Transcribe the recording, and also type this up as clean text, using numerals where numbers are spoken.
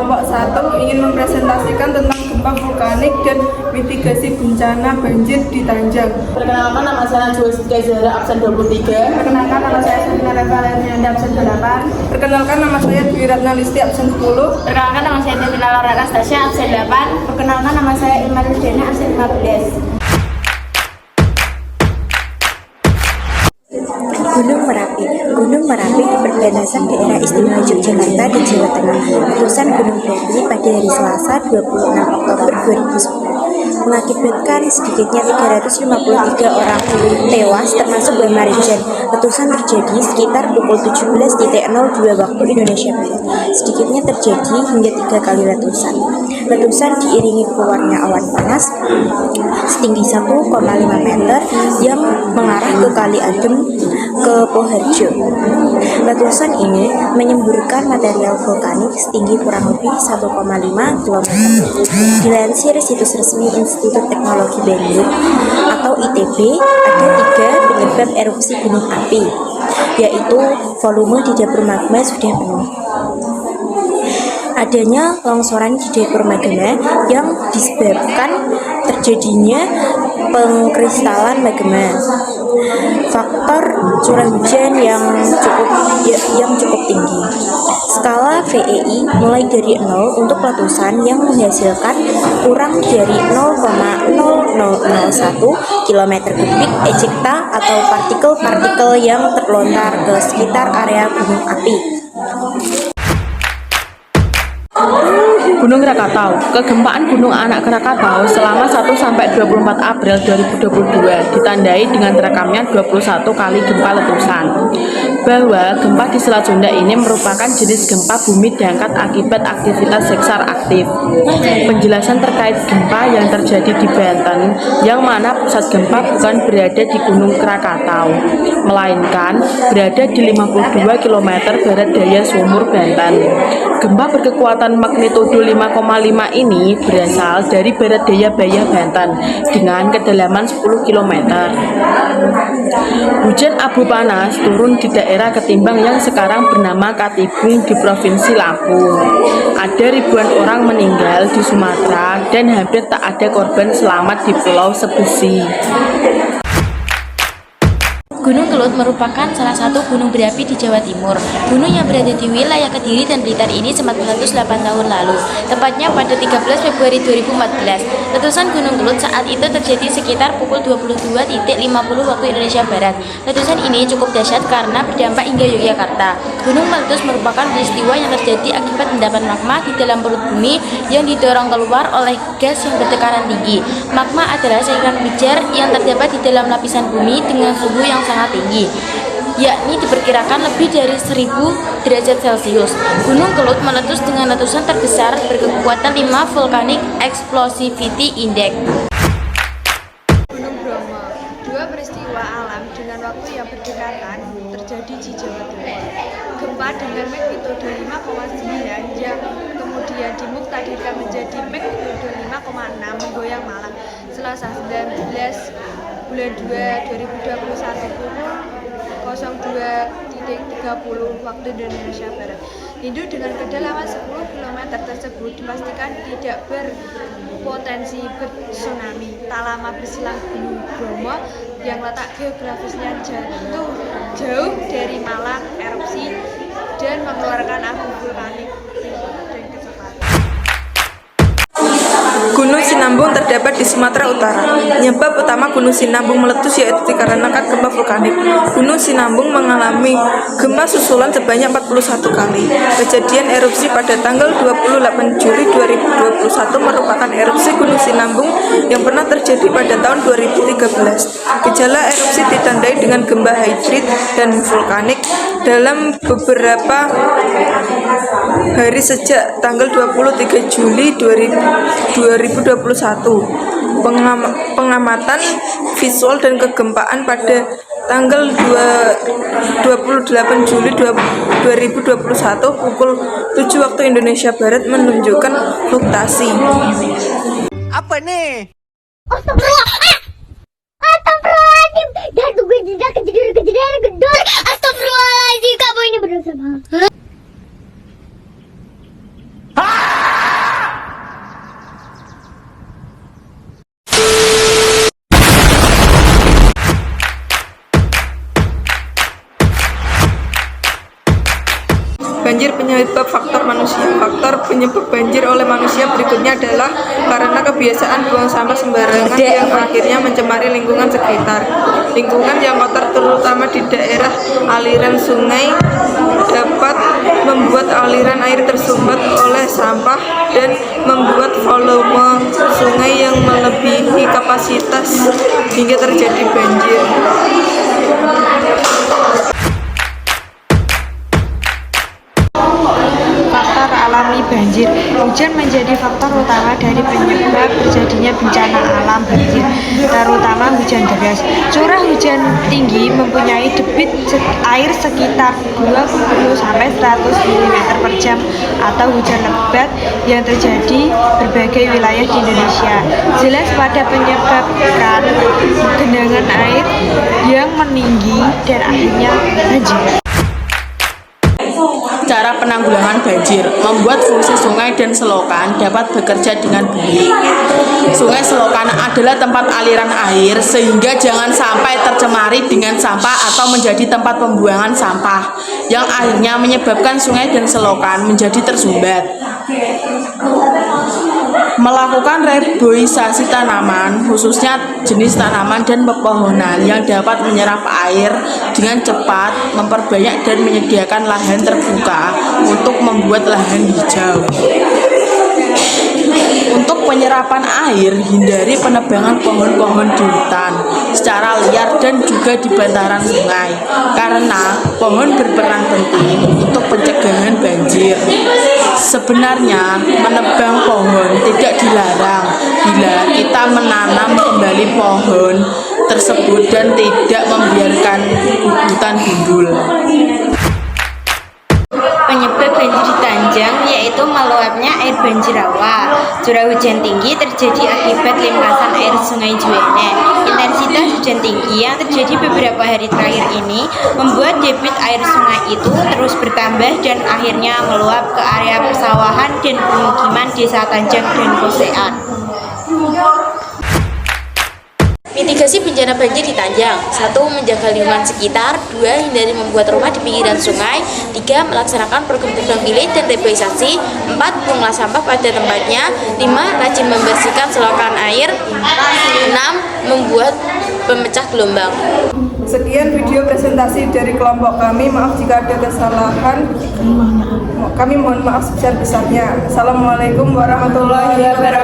Kelompok 1 ingin mempresentasikan tentang gempa vulkanik dan mitigasi bencana banjir di Tanjang. Perkenalkan, nama saya Najwa Zahra, absen 23. Perkenalkan, nama saya Sabrina Revalenianda, absen 8. Perkenalkan, nama saya Dwi Ratna Listi, absen 10. Perkenalkan, nama saya Tina Laura Anastasia, absen 8. Perkenalkan, nama saya Irma Rudena, absen 15. Gunung Merapi. Gunung Merapi di perbatasan daerah istimewa Yogyakarta di Jawa Tengah. Letusan Gunung Merapi pada hari Selasa 26 Oktober 2010 mengakibatkan sedikitnya 353 orang tewas termasuk Bama Rijan. Letusan terjadi sekitar pukul 17.02 waktu Indonesia Barat. Sedikitnya terjadi hingga 3 kali letusan. Letusan diiringi keluarnya awan panas setinggi 1,5 meter yang mengarah ke Kali Adem ke Poharjo. Letusan ini menyemburkan material vulkanik setinggi kurang lebih 1,5 km. Dilansir situs resmi Institut Teknologi Bandung atau ITB, ada 3 penyebab erupsi gunung api, yaitu volume di dapur magma sudah penuh, adanya longsoran di dapur magma yang disebabkan terjadinya pengkristalan magma, faktor curah hujan yang cukup tinggi. Skala VEI mulai dari 0 untuk letusan yang menghasilkan kurang dari 0,0001 km kubik ejecta atau partikel-partikel yang terlontar ke sekitar area gunung api. Gunung Krakatau. Kegempaan Gunung Anak Krakatau selama 1-24 April 2022 ditandai dengan terekamnya 21 kali gempa letusan. Bahwa gempa di Selat Sunda ini merupakan jenis gempa bumi diangkat akibat aktivitas sesar aktif. Penjelasan terkait gempa yang terjadi di Banten, yang mana pusat gempa bukan berada di Gunung Krakatau, melainkan berada di 52 km barat daya Sumur, Banten. Gempa berkekuatan magnitudo 5,5 ini berasal dari barat daya Bayah, Banten dengan kedalaman 10 km. Hujan abu panas turun di daerah Ketimbang yang sekarang bernama Katibing di Provinsi Lampung. Ada ribuan orang meninggal di Sumatera dan hampir tak ada korban selamat di Pulau Sebesi. Gunung Kelut merupakan salah satu gunung berapi di Jawa Timur. Gunung yang berada di wilayah Kediri dan Blitar ini sempat meletus 8 tahun lalu, tepatnya pada 13 Februari 2014. Letusan Gunung Kelut saat itu terjadi sekitar pukul 22.50 waktu Indonesia Barat. Letusan ini cukup dahsyat karena berdampak hingga Yogyakarta. Gunung meletus merupakan peristiwa yang terjadi akibat endapan magma di dalam perut bumi yang didorong keluar oleh gas yang bertekanan tinggi. Magma adalah cairan pijar yang terdapat di dalam lapisan bumi dengan suhu yang sangat tinggi, yakni diperkirakan lebih dari 1000 derajat Celcius. Gunung Kelut meletus dengan letusan terbesar berkekuatan 5 Volcanic Explosivity Index. Gunung Bromo. 2 peristiwa alam dengan waktu yang berdekatan terjadi di Jawa Timur. Gempa dengan magnitudo 5,9 yang kemudian dimuktadirkan menjadi magnitudo 5,6 menggoyang Malang Selasa 19 bulan 2 2021 pukul 02.30 waktu Indonesia Barat. Hindu dengan kedalaman 10 km tersebut dipastikan tidak berpotensi tsunami. Tak lama berselang Gunung Bromo yang letak geografisnya jauh dari Malang erupsi dan mengeluarkan abu vulkanik dan kecepatan. Gunung Sinabung terdapat di Sumatera Utara. Penyebab utama Gunung Sinabung meletus yaitu dikarenakan gempa vulkanik. Gunung Sinabung mengalami gempa susulan sebanyak 41 kali. Kejadian erupsi pada tanggal 28 Juli 2021 merupakan erupsi Gunung Sinabung yang pernah terjadi pada tahun 2013. Gejala erupsi ditandai dengan gempa hidrit dan vulkanik dalam beberapa hari sejak tanggal 23 Juli 2021. Pengamatan visual dan kegempaan pada tanggal 28 Juli 2021 pukul 7 waktu Indonesia Barat menunjukkan fluktuasi. Apa nih? Astagfirullahaladzim. Jatuh gue jejak kejadian gedor. Astagfirullahaladzim, kamu ini berusaha. penyebab banjir oleh manusia berikutnya adalah karena kebiasaan buang sampah sembarangan yang akhirnya mencemari lingkungan sekitar. Lingkungan yang kotor terutama di daerah aliran sungai dapat membuat aliran air tersumbat oleh sampah dan membuat volume sungai yang melebihi kapasitas hingga terjadi banjir. Faktor alami banjir. Hujan menjadi faktor utama dari penyebab terjadinya bencana alam banjir, terutama hujan deras. Curah hujan tinggi mempunyai debit air sekitar 20-100 mm per jam atau hujan lebat yang terjadi berbagai wilayah di Indonesia. Jelas pada menyebabkan genangan air yang meninggi dan akhirnya banjir. Cara penanggulangan banjir membuat fungsi sungai dan selokan dapat bekerja dengan baik. Sungai selokan adalah tempat aliran air sehingga jangan sampai tercemari dengan sampah atau menjadi tempat pembuangan sampah yang akhirnya menyebabkan sungai dan selokan menjadi tersumbat. Melakukan reboisasi tanaman, khususnya jenis tanaman dan pepohonan yang dapat menyerap air dengan cepat, memperbanyak dan menyediakan lahan terbuka untuk membuat lahan hijau. Untuk penyerapan air, hindari penebangan pohon-pohon di hutan secara liar dan juga di bantaran sungai, karena pohon berperan penting untuk pencegahan banjir. Sebenarnya, menebang pohon tidak dilarang bila kita menanam kembali pohon tersebut dan tidak membiarkan hutan gundul. Penyebab banjir di Tanjang yaitu meluapnya air banjir rawa. Curah hujan tinggi terjadi akibat limpasan air Sungai Juwene. Intensitas hujan tinggi yang terjadi beberapa hari terakhir ini membuat debit air sungai itu terus bertambah dan akhirnya meluap ke area persawahan dan pemukiman Desa Tanjang dan Kosean. Mitigasi bencana banjir di Tanjang. 1. Menjaga lingkungan sekitar. 2. Hindari membuat rumah di pinggiran sungai. 3. Melaksanakan program-program village dan reboisasi. 4. Buanglah sampah pada tempatnya. 5. Rajin membersihkan selokan air. 6. Membuat pemecah gelombang. Sekian video presentasi dari kelompok kami. Maaf jika ada kesalahan. Kami mohon maaf sebesar-besarnya. Assalamualaikum warahmatullahi wabarakatuh.